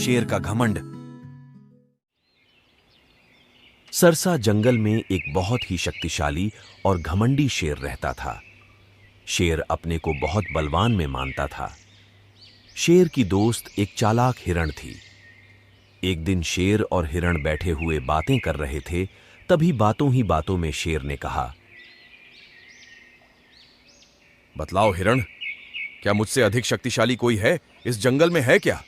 शेर का घमंड। सरसा जंगल में एक बहुत ही शक्तिशाली और घमंडी शेर रहता था। शेर अपने को बहुत बलवान में मानता था। शेर की दोस्त एक चालाक हिरण थी। एक दिन शेर और हिरण बैठे हुए बातें कर रहे थे। तभी बातों ही बातों में शेर ने कहा, बतलाओ हिरण, क्या मुझसे अधिक शक्तिशाली कोई है इस जंगल में, है क्या?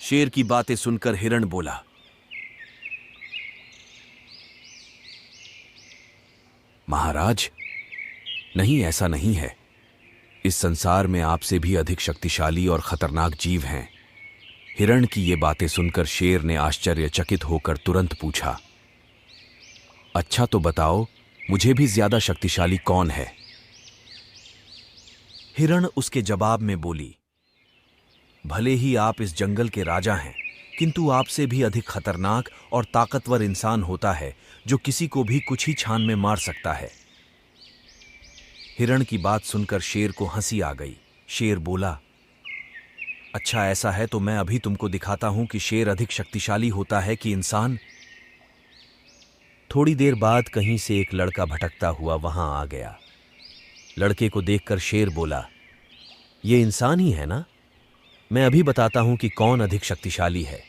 शेर की बातें सुनकर हिरण बोला, महाराज, नहीं, ऐसा नहीं है। इस संसार में आपसे भी अधिक शक्तिशाली और खतरनाक जीव हैं। हिरण की ये बातें सुनकर शेर ने आश्चर्यचकित होकर तुरंत पूछा, अच्छा तो बताओ, मुझे भी ज्यादा शक्तिशाली कौन है? हिरण उसके जवाब में बोली, भले ही आप इस जंगल के राजा हैं, किंतु आपसे भी अधिक खतरनाक और ताकतवर इंसान होता है जो किसी को भी कुछ ही क्षण में मार सकता है। हिरण की बात सुनकर शेर को हंसी आ गई। शेर बोला, अच्छा ऐसा है तो मैं अभी तुमको दिखाता हूं कि शेर अधिक शक्तिशाली होता है कि इंसान। थोड़ी देर बाद कहीं से एक लड़का भटकता हुआ वहां आ गया। लड़के को देखकर शेर बोला, ये इंसान ही है ना? मैं अभी बताता हूं कि कौन अधिक शक्तिशाली है।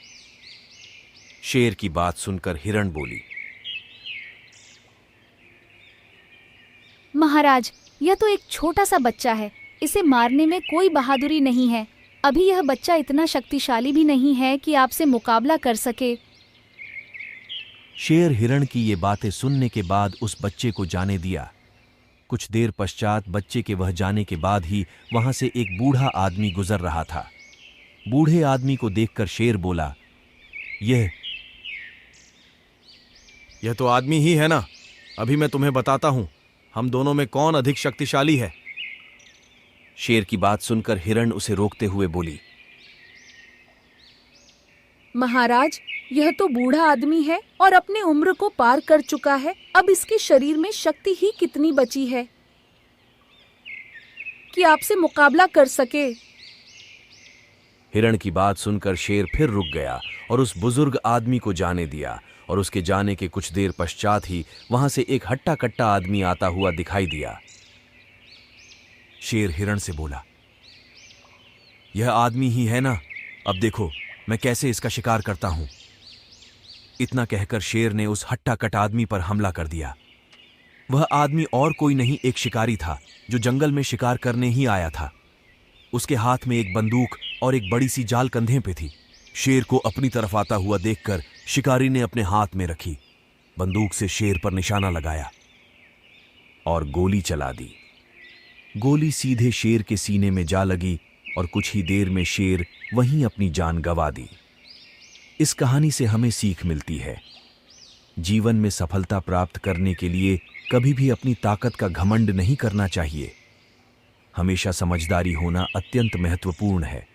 शेर की बात सुनकर हिरण बोली, महाराज, यह तो एक छोटा सा बच्चा है। इसे मारने में कोई बहादुरी नहीं है। अभी यह बच्चा इतना शक्तिशाली भी नहीं है कि आपसे मुकाबला कर सके। शेर हिरण की ये बातें सुनने के बाद उस बच्चे को जाने दिया। कुछ देर पश्चात बच्चे के वह जाने के बाद ही वहां से एक बूढ़ा आदमी गुजर रहा था। बूढ़े आदमी को देखकर शेर बोला, यह तो आदमी ही है ना? अभी मैं तुम्हें बताता हूं हम दोनों में कौन अधिक शक्तिशाली है। शेर की बात सुनकर हिरण उसे रोकते हुए बोली, महाराज, यह तो बूढ़ा आदमी है और अपने उम्र को पार कर चुका है। अब इसके शरीर में शक्ति ही कितनी बची है कि आपसे मुकाबला कर सके। हिरण की बात सुनकर शेर फिर रुक गया और उस बुजुर्ग आदमी को जाने दिया। और उसके जाने के कुछ देर पश्चात ही वहां से एक हट्टा कट्टा आदमी आता हुआ दिखाई दिया। शेर हिरण से बोला, यह आदमी ही है ना? अब देखो मैं कैसे इसका शिकार करता हूं। इतना कहकर शेर ने उस हट्टा कट्टा आदमी पर हमला कर दिया। वह आदमी और कोई नहीं, एक शिकारी था जो जंगल में शिकार करने ही आया था। उसके हाथ में एक बंदूक और एक बड़ी सी जाल कंधे पे थी। शेर को अपनी तरफ आता हुआ देखकर शिकारी ने अपने हाथ में रखी बंदूक से शेर पर निशाना लगाया और गोली चला दी। गोली सीधे शेर के सीने में जा लगी और कुछ ही देर में शेर वहीं अपनी जान गंवा दी। इस कहानी से हमें सीख मिलती है, जीवन में सफलता प्राप्त करने के लिए कभी भी अपनी ताकत का घमंड नहीं करना चाहिए। हमेशा समझदारी होना अत्यंत महत्वपूर्ण है।